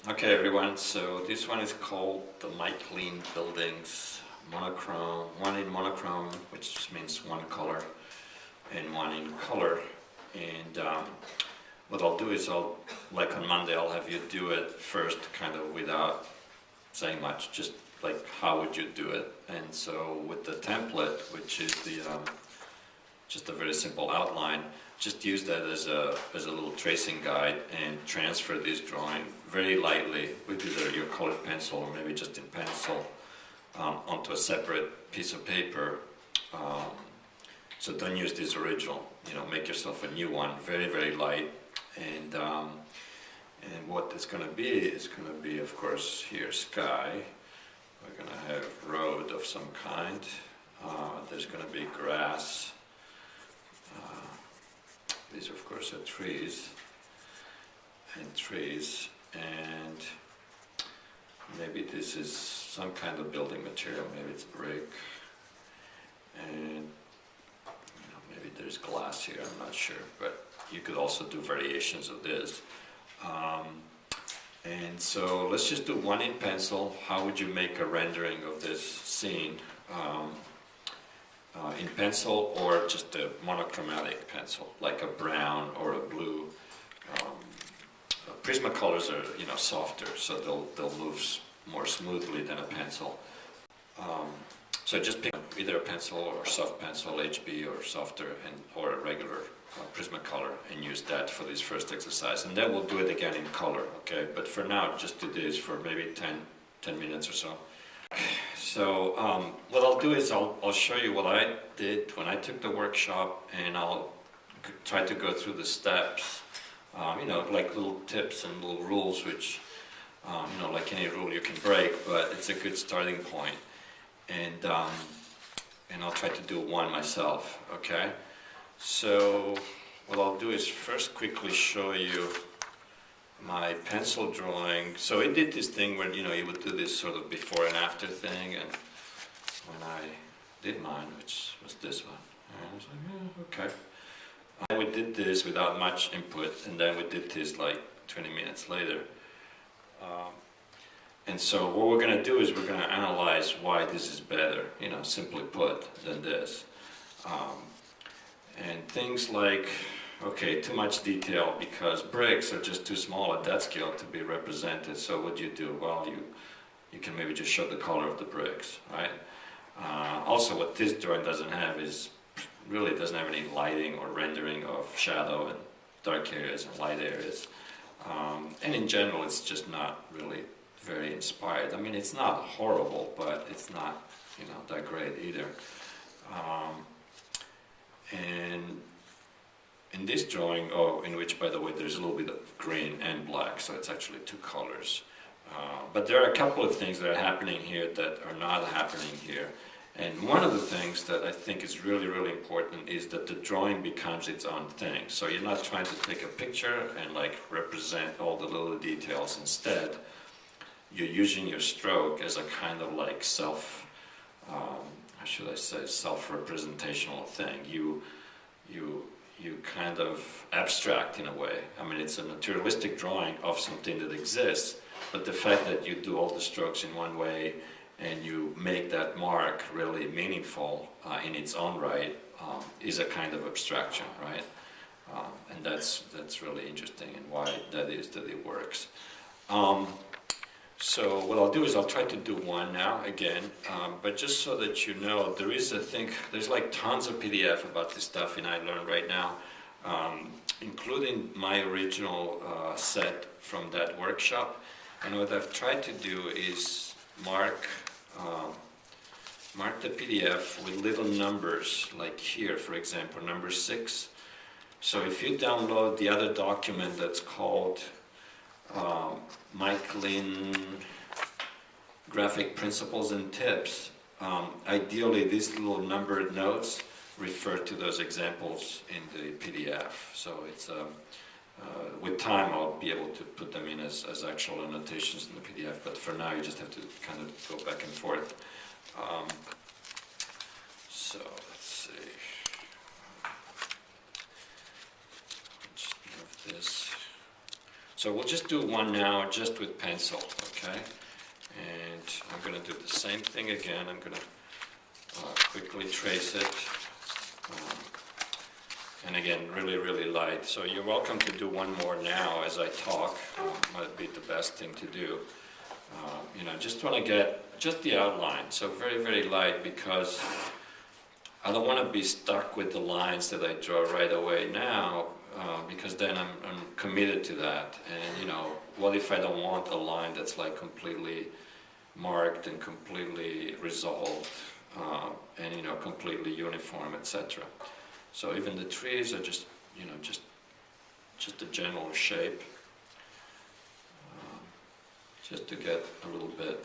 Okay everyone, so this one is called the Michelin Buildings Monochrome, one in monochrome, which just means one color, and one in color. And what I'll do is like on Monday, I'll have you do it first kind of without saying much, just like how would you do it. And so with the template, which is just a very simple outline, just use that as a little tracing guide and transfer this drawing very lightly with either your colored pencil or maybe just in pencil onto a separate piece of paper. So don't use this original, make yourself a new one, very, very light. And what it's going to be is going to be, of course, here sky. We're going to have road of some kind. There's going to be grass. These, of course, are trees, and maybe this is some kind of building material. Maybe it's brick, and maybe there's glass here. I'm not sure, but you could also do variations of this. And so let's just do one in pencil. How would you make a rendering of this scene? In pencil, or just a monochromatic pencil, like a brown or a blue. Prismacolors are softer, so they'll move more smoothly than a pencil. So just pick either a pencil or soft pencil, HB or softer, or a regular Prismacolor, and use that for this first exercise. And then we'll do it again in color, okay? But for now, just do this for maybe 10 minutes or so. So what I'll do is I'll show you what I did when I took the workshop, and I'll try to go through the steps, like little tips and little rules, which, like any rule you can break, but it's a good starting point. And I'll try to do one myself, okay? So what I'll do is first quickly show you my pencil drawing. So it did this thing where you would do this sort of before and after thing, and when I did mine, which was this one, I was like, okay. And we did this without much input, and then we did this like 20 minutes later. And so what we're going to do is we're going to analyze why this is better, simply put, than this. And things like, okay, too much detail because bricks are just too small at that scale to be represented. So what do? Well, you can maybe just show the color of the bricks, right? Also, what this drawing doesn't have is really doesn't have any lighting or rendering of shadow and dark areas and light areas. And in general, it's just not really very inspired. I mean, it's not horrible, but it's not that great either. And in this drawing, in which, by the way, there's a little bit of green and black, so it's actually two colors. But there are a couple of things that are happening here that are not happening here. And one of the things that I think is really, really important is that the drawing becomes its own thing. So you're not trying to take a picture and like represent all the little details. Instead, you're using your stroke as a kind of like how should I say, self-representational thing. You kind of abstract in a way. I mean, it's a materialistic drawing of something that exists, but the fact that you do all the strokes in one way and you make that mark really meaningful in its own right is a kind of abstraction, right? And that's really interesting, and why that is that it works. So what I'll do is I'll try to do one now again, but just so that you know, there's like tons of PDF about this stuff in iLearn right now, including my original set from that workshop. And what I've tried to do is mark the PDF with little numbers, like here, for example, number 6. So if you download the other document that's called Michelin Graphic Principles and Tips, ideally these little numbered notes refer to those examples in the PDF. So it's with time I'll be able to put them in as actual annotations in the PDF, but for now you just have to kind of go back and forth. So let's see. Just move this. So we'll just do one now, just with pencil, okay? And I'm going to do the same thing again. I'm going to quickly trace it. And again, really, really light. So you're welcome to do one more now as I talk. Might be the best thing to do. Just want to get just the outline. So very, very light, because I don't want to be stuck with the lines that I draw right away now, because then I'm committed to that. And what if I don't want a line that's like completely marked and completely resolved, and completely uniform, etc. So even the trees are just a general shape, just to get a little bit.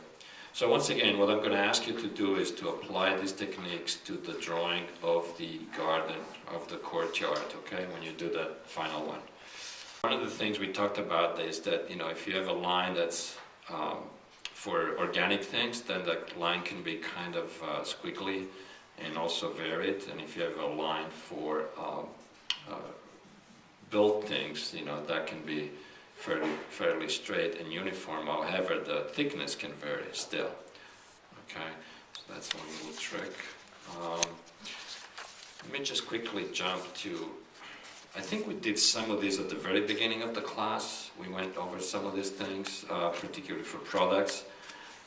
So once again, what I'm going to ask you to do is to apply these techniques to the drawing of the garden, of the courtyard, okay, when you do that final one. One of the things we talked about is that, if you have a line that's for organic things, then that line can be kind of squiggly and also varied. And if you have a line for built things, that can be fairly straight and uniform. However, the thickness can vary still. Okay, so that's one little trick. Let me just quickly jump to, I think we did some of these at the very beginning of the class. We went over some of these things, particularly for products.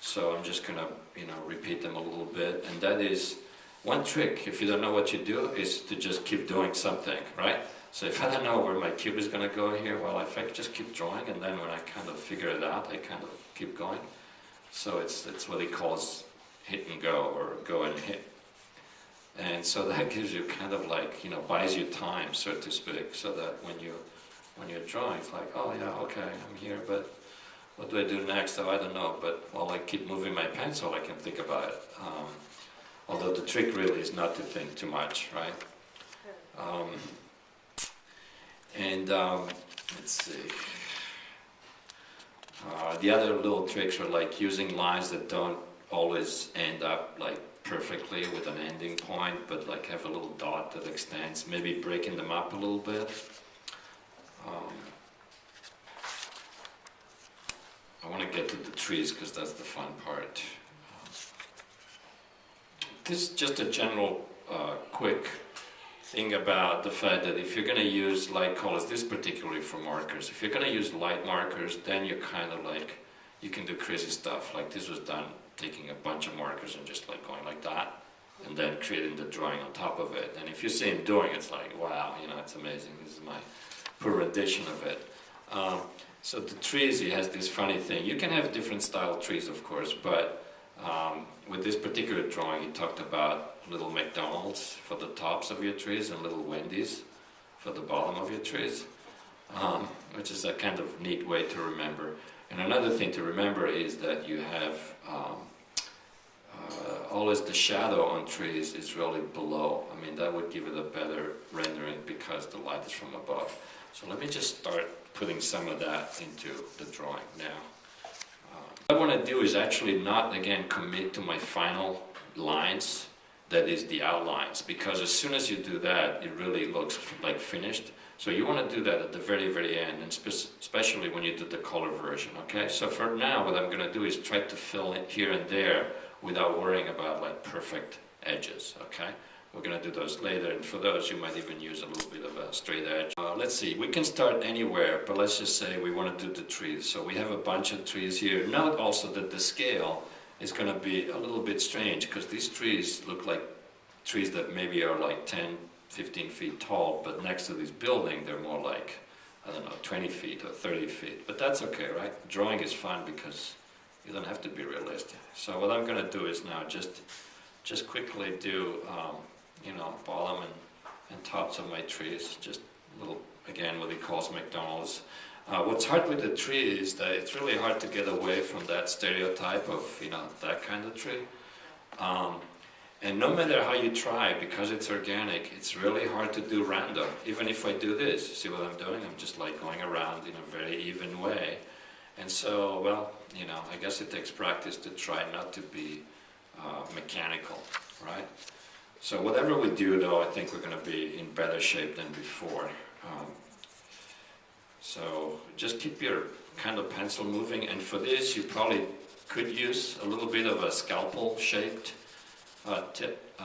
So I'm just going to, repeat them a little bit. And that is, one trick, if you don't know what you do, is to just keep doing something, right? So if I don't know where my cube is going to go here, well, if I just keep drawing, and then when I kind of figure it out, I kind of keep going. So it's what he calls hit and go, or go and hit. And so that gives you kind of like, buys you time, so to speak, so that when you're drawing, it's like, oh yeah, okay, I'm here, but what do I do next? Oh, I don't know, but while I keep moving my pencil, I can think about it. Although the trick really is not to think too much, right? Let's see. The other little tricks are like using lines that don't always end up like perfectly with an ending point, but like have a little dot that extends, maybe breaking them up a little bit. I want to get to the trees because that's the fun part. This is just a general quick thing about the fact that if you're going to use light colors, this particularly for markers, if you're going to use light markers, then you're kind of like, you can do crazy stuff. Like this was done taking a bunch of markers and just like going like that, and then creating the drawing on top of it. And if you see him doing it, it's like, wow, it's amazing. This is my poor rendition of it. So the trees, he has this funny thing. You can have different style trees, of course, but with this particular drawing, he talked about little McDonald's for the tops of your trees and little Wendy's for the bottom of your trees, which is a kind of neat way to remember. And another thing to remember is that you have always the shadow on trees is really below. I mean, that would give it a better rendering because the light is from above. So let me just start putting some of that into the drawing now. What I want to do is actually not, again, commit to my final lines, that is the outlines, because as soon as you do that, it really looks like finished. So you want to do that at the very, very end, and especially when you do the color version, okay? So for now, what I'm going to do is try to fill in here and there without worrying about like perfect edges, okay? We're going to do those later, and for those you might even use a little bit of a straight edge. Let's see, we can start anywhere, but let's just say we want to do the trees. So we have a bunch of trees here. Note also that the scale is going to be a little bit strange, because these trees look like trees that maybe are like 10, 15 feet tall, but next to this building they're more like, I don't know, 20 feet or 30 feet. But that's okay, right? Drawing is fun because you don't have to be realistic. So what I'm going to do is now just quickly do bottom and tops of my trees, just little, again, what he calls McDonald's. What's hard with the tree is that it's really hard to get away from that stereotype of, that kind of tree. And no matter how you try, because it's organic, it's really hard to do random. Even if I do this, see what I'm doing? I'm just like going around in a very even way. And so, well, I guess it takes practice to try not to be mechanical, right? So whatever we do, though, I think we're going to be in better shape than before. So just keep your kind of pencil moving, and for this you probably could use a little bit of a scalpel shaped tip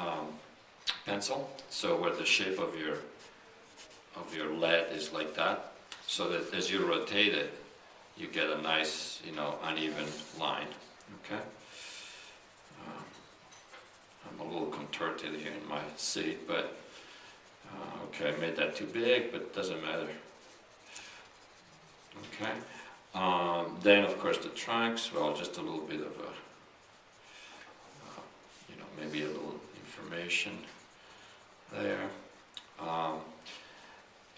pencil, so where the shape of your lead is like that, so that as you rotate it you get a nice, uneven line. Okay. I'm a little contorted here in my seat, but okay, I made that too big, but it doesn't matter. Okay. Then of course the trunks, well, just a little bit of a, maybe a little information there.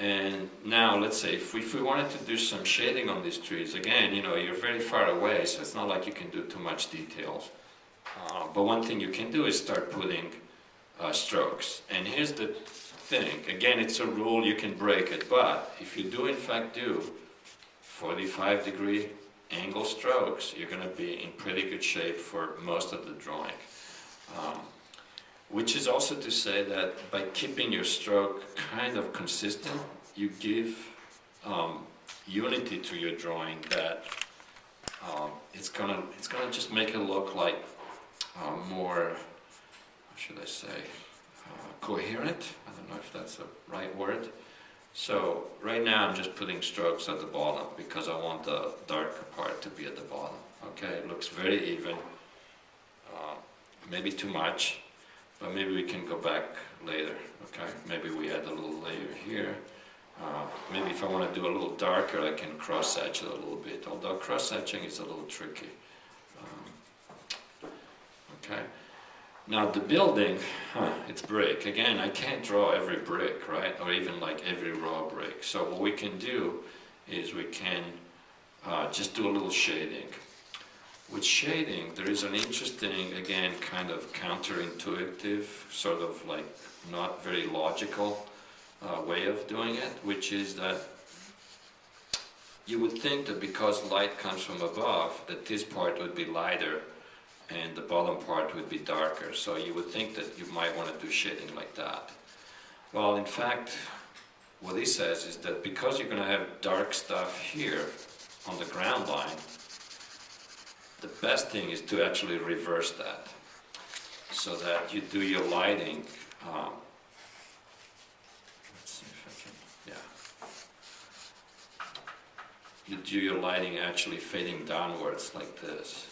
And now let's say if we wanted to do some shading on these trees, again, you're very far away, so it's not like you can do too much details. But one thing you can do is start putting strokes. And here's the thing, again, it's a rule, you can break it, but if you do in fact do 45-degree angle strokes, you're going to be in pretty good shape for most of the drawing. Which is also to say that by keeping your stroke kind of consistent, you give unity to your drawing that it's gonna just make it look like more, how should I say, coherent. I don't know if that's the right word. So right now I'm just putting strokes at the bottom because I want the darker part to be at the bottom. Okay, it looks very even, maybe too much, but maybe we can go back later. Okay, maybe we add a little layer here. Maybe if I want to do a little darker, I can cross-hatch it a little bit, although cross-hatching is a little tricky. Okay. Now the building, it's brick. Again, I can't draw every brick, right? Or even like every raw brick. So what we can do is we can just do a little shading. With shading, there is an interesting, again, kind of counterintuitive, sort of like not very logical way of doing it, which is that you would think that because light comes from above, that this part would be lighter and the bottom part would be darker. So you would think that you might want to do shading like that. Well, in fact, what he says is that because you're going to have dark stuff here on the ground line, the best thing is to actually reverse that, so that you do your lighting, let's see if I can, yeah. You do your lighting actually fading downwards like this.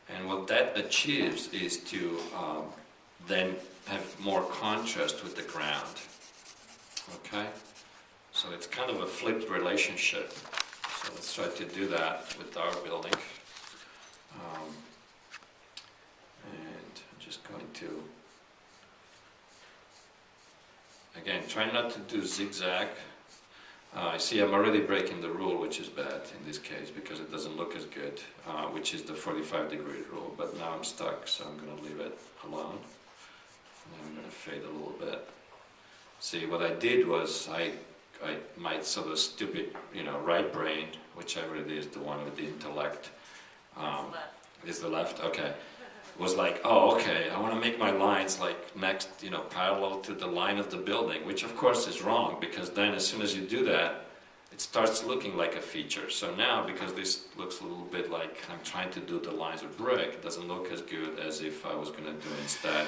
And what that achieves is to then have more contrast with the ground. Okay? So it's kind of a flipped relationship. So let's try to do that with our building. And I'm just going to, again, try not to do zigzag. See, I'm already breaking the rule, which is bad in this case because it doesn't look as good, which is the 45-degree rule. But now I'm stuck, so I'm going to leave it alone. And I'm going to fade a little bit. See, what I did was my sort of stupid, right brain, whichever it is, the one with the intellect, is the left, okay, was like, oh, okay, I want to make my lines like next, parallel to the line of the building, which of course is wrong, because then as soon as you do that, it starts looking like a feature. So now, because this looks a little bit like I'm trying to do the lines of brick, it doesn't look as good as if I was going to do instead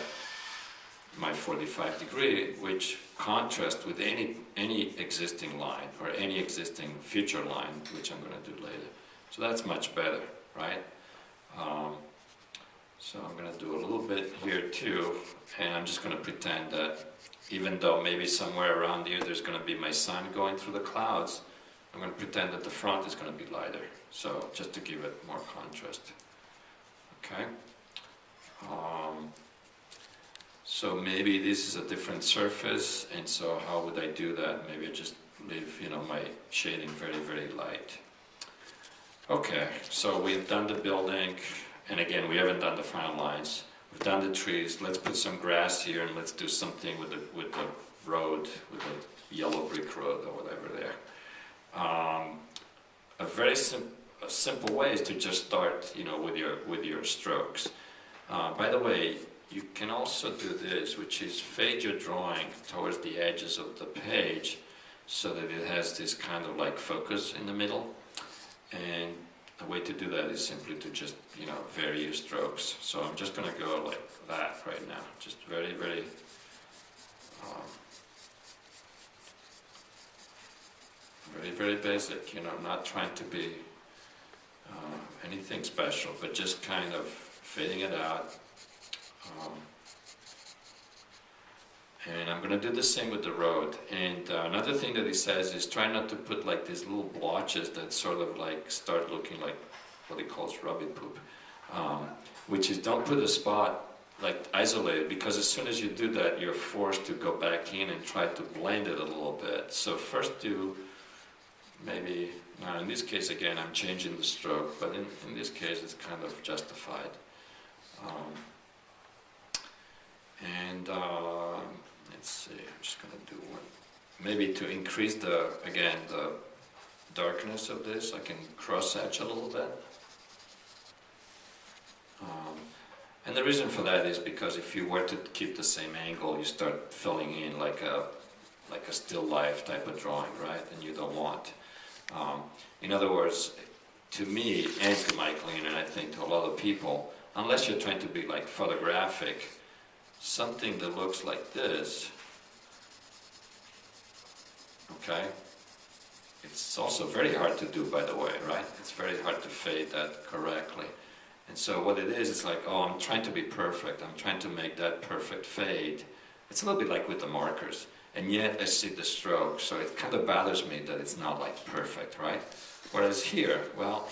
my 45-degree, which contrasts with any existing line or any existing future line, which I'm going to do later. So that's much better, right? So I'm going to do a little bit here too, and I'm just going to pretend that even though maybe somewhere around here there's going to be my sun going through the clouds, I'm going to pretend that the front is going to be lighter, so just to give it more contrast. Okay? So maybe this is a different surface, and so how would I do that? Maybe I just leave, my shading very, very light. Okay, so we've done the building, and again, we haven't done the final lines. We've done the trees. Let's put some grass here, and let's do something with the road, with the yellow brick road or whatever there. A very simple way is to just start, with your strokes. By the way, you can also do this, which is fade your drawing towards the edges of the page, so that it has this kind of like focus in the middle. And the way to do that is simply to just, vary your strokes. So I'm just going to go like that right now, just very, very very, very basic, I'm not trying to be anything special, but just kind of fading it out. And I'm going to do the same with the road. And another thing that he says is try not to put like these little blotches that sort of like start looking like what he calls rubby poop, which is don't put a spot like isolated, because as soon as you do that, you're forced to go back in and try to blend it a little bit. So first do maybe, now in this case again I'm changing the stroke, but in this case it's kind of justified. Let's see, I'm just going to do one. Maybe to increase the darkness of this, I can cross-hatch a little bit. And the reason for that is because if you were to keep the same angle, you start filling in like a still life type of drawing, right? And you don't want. In other words, to me and to Michael, and I think to a lot of people, unless you're trying to be like photographic, something that looks like this, okay? It's also very hard to do, by the way, right? It's very hard to fade that correctly. And so what it is, it's like, oh, I'm trying to be perfect. I'm trying to make that perfect fade. It's a little bit like with the markers. And yet I see the stroke, so it kind of bothers me that it's not like perfect, right? Whereas here, well,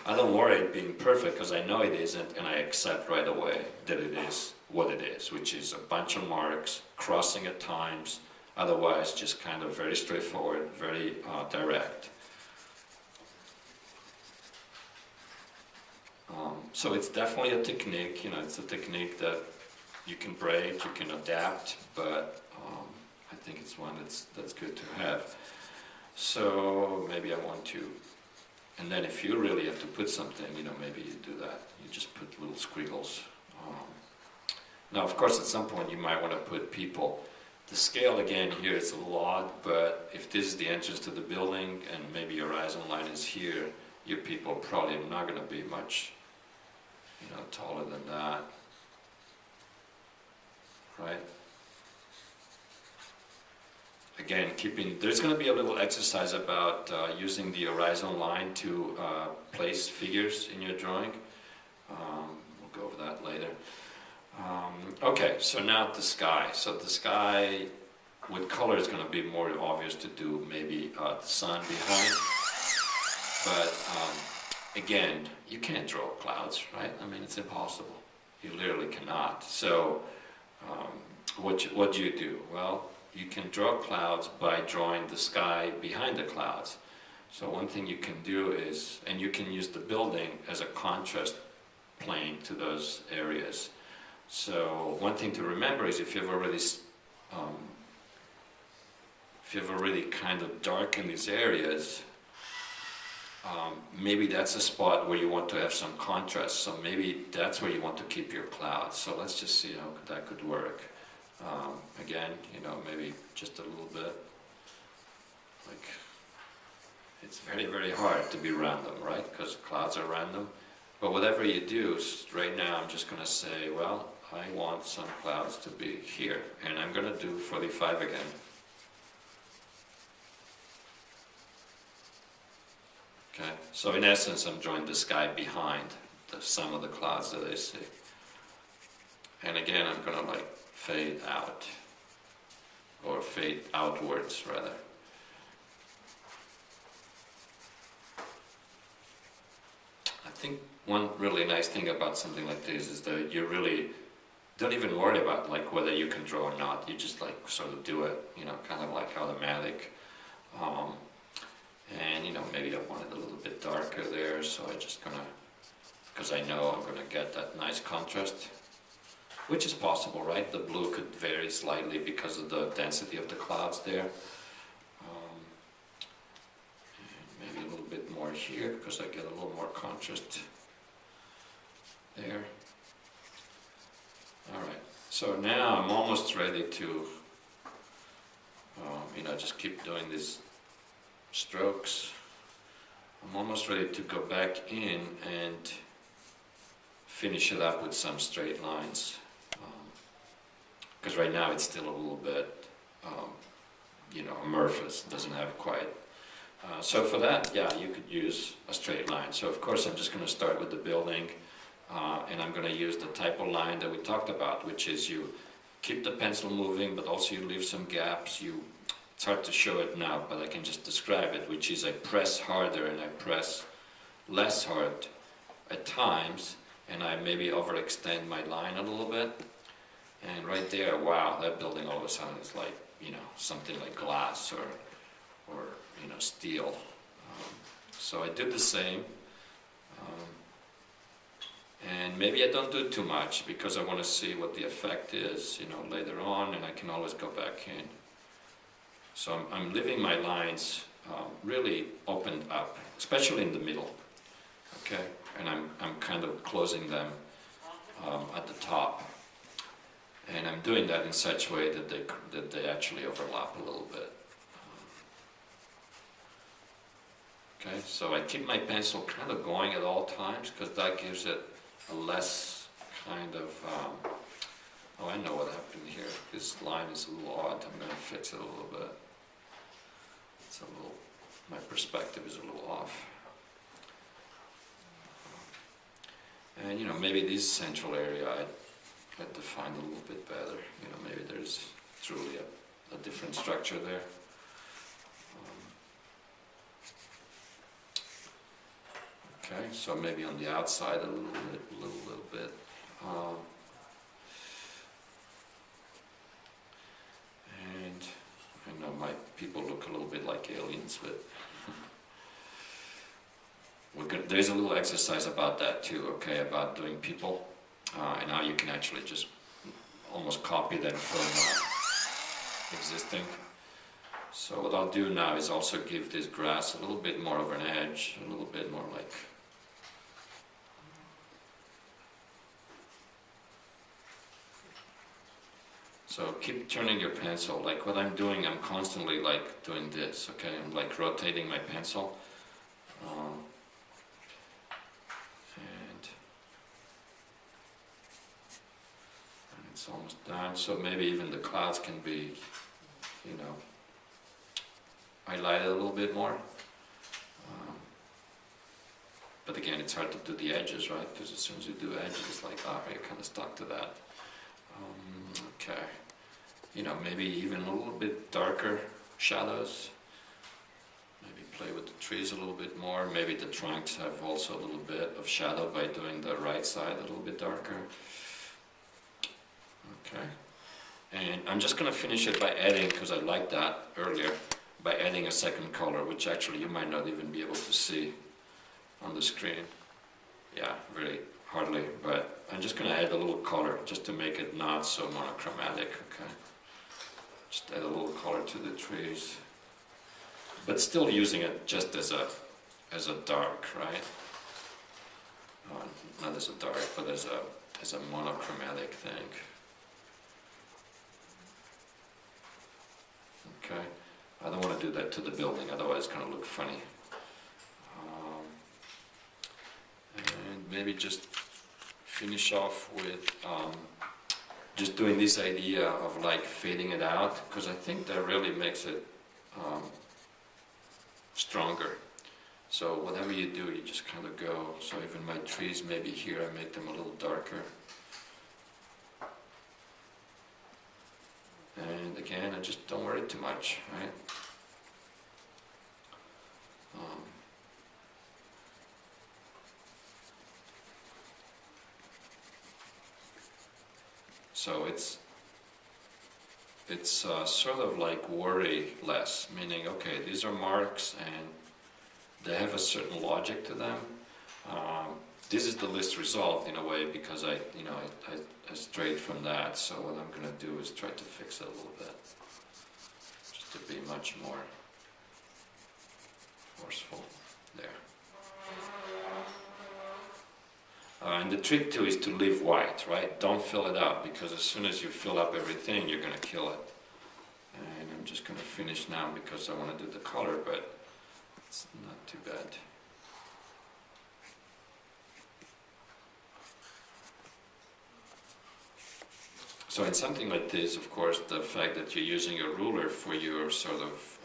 I don't worry it being perfect because I know it isn't, and I accept right away that it is what it is, which is a bunch of marks, crossing at times, otherwise just kind of very straightforward, very direct. So it's definitely a technique, it's a technique that you can break, you can adapt, but I think it's one that's good to have. So maybe I want to, and then if you really have to put something, maybe you do that. You just put little squiggles. Now, of course, at some point you might want to put people. The scale again here is a little odd, but if this is the entrance to the building and maybe your horizon line is here, your people probably are not going to be much, taller than that, right? Again, there's going to be a little exercise about using the horizon line to place figures in your drawing. We'll go over that later. Okay, so now the sky. So the sky with color is going to be more obvious to do, maybe the sun behind. But again, you can't draw clouds, right? I mean, it's impossible. You literally cannot. So what do you do? Well, you can draw clouds by drawing the sky behind the clouds. So one thing you can do is, and you can use the building as a contrast plane to those areas. So one thing to remember is if you've already kind of darkened these areas, maybe that's a spot where you want to have some contrast. So maybe that's where you want to keep your clouds. So let's just see how that could work. Again, maybe just a little bit. Like, it's very, very hard to be random, right? Because clouds are random. But whatever you do, right now I'm just going to say, well, I want some clouds to be here. And I'm going to do 45 again. Okay, so in essence I'm drawing the sky behind some of the clouds that I see. And again I'm going to like fade out, or fade outwards rather. I think one really nice thing about something like this is that you really don't even worry about like whether you can draw or not. You just like sort of do it, kind of like automatic. And maybe I want it a little bit darker there, so I just gonna, because I know I'm gonna get that nice contrast, which is possible, right? The blue could vary slightly because of the density of the clouds there. And maybe a little bit more here because I get a little more contrast there. All right, so now I'm almost ready to just keep doing these strokes. I'm almost ready to go back in and finish it up with some straight lines. Because right now it's still a little bit, amorphous, doesn't have quite. So for that, yeah, you could use a straight line. So of course I'm just going to start with the building, and I'm going to use the type of line that we talked about, which is you keep the pencil moving, but also you leave some gaps. It's hard to show it now, but I can just describe it, which is I press harder and I press less hard at times, and I maybe overextend my line a little bit. And right there, wow, that building all of a sudden is like, something like glass or steel. So I did the same. And maybe I don't do it too much because I want to see what the effect is, later on, and I can always go back in. So I'm leaving my lines really opened up, especially in the middle, okay? And I'm kind of closing them at the top. And I'm doing that in such a way that they actually overlap a little bit. Okay, so I keep my pencil kind of going at all times because that gives it a less kind of, oh, I know what happened here. This line is a little odd. I'm going to fix it a little bit. My perspective is a little off. And maybe this central area I'd define a little bit better. Maybe there's truly a different structure there. Okay, so maybe on the outside a little bit. And I know my people look a little bit like aliens, but there's a little exercise about that too, okay, about doing people. And now you can actually just almost copy them from existing. So what I'll do now is also give this grass a little bit more of an edge, a little bit more like... So keep turning your pencil. Like what I'm doing, I'm constantly like doing this, okay? I'm like rotating my pencil. And it's almost done. So maybe even the clouds can be, highlighted a little bit more. But again, it's hard to do the edges, right? Because as soon as you do edges, it's like, you're kind of stuck to that. Okay. Maybe even a little bit darker shadows. Maybe play with the trees a little bit more. Maybe the trunks have also a little bit of shadow by doing the right side a little bit darker. Okay. And I'm just going to finish it by adding, because I liked that earlier, by adding a second color, which actually you might not even be able to see on the screen. Yeah, really hardly, but I'm just going to add a little color just to make it not so monochromatic, okay? Just add a little color to the trees, but still using it just as a dark, right? Not as a dark, but as a monochromatic thing. Okay, I don't want to do that to the building, otherwise it's going to look funny. And maybe just finish off with just doing this idea of like fading it out, because I think that really makes it stronger. So whatever you do, you just kind of go. So even my trees, maybe here I make them a little darker. And again, I just don't worry too much, right? So it's sort of like worry less, meaning, okay, these are marks and they have a certain logic to them. This is the list resolved in a way because I strayed from that. So what I'm going to do is try to fix it a little bit, just to be much more forceful there. And the trick too is to leave white, right? Don't fill it up, because as soon as you fill up everything, you're going to kill it. And I'm just going to finish now because I want to do the color, but it's not too bad. So in something like this, of course, the fact that you're using a ruler for your sort of,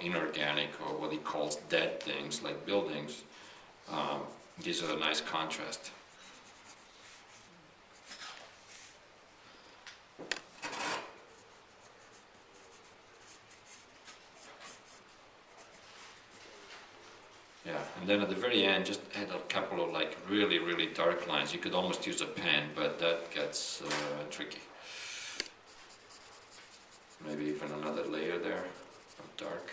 inorganic, or what he calls dead things, like buildings, gives it a nice contrast. Yeah, and then at the very end, just add a couple of like really, really dark lines. You could almost use a pen, but that gets tricky. Maybe even another layer there of dark.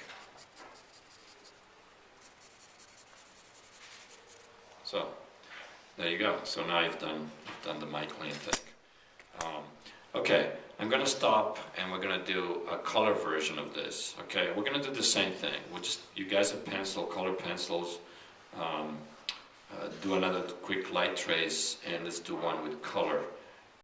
So, there you go. So now you've done the MyClean thing. Okay, I'm going to stop and we're going to do a color version of this. Okay, we're going to do the same thing. You guys have color pencils. Do another quick light trace, and let's do one with color.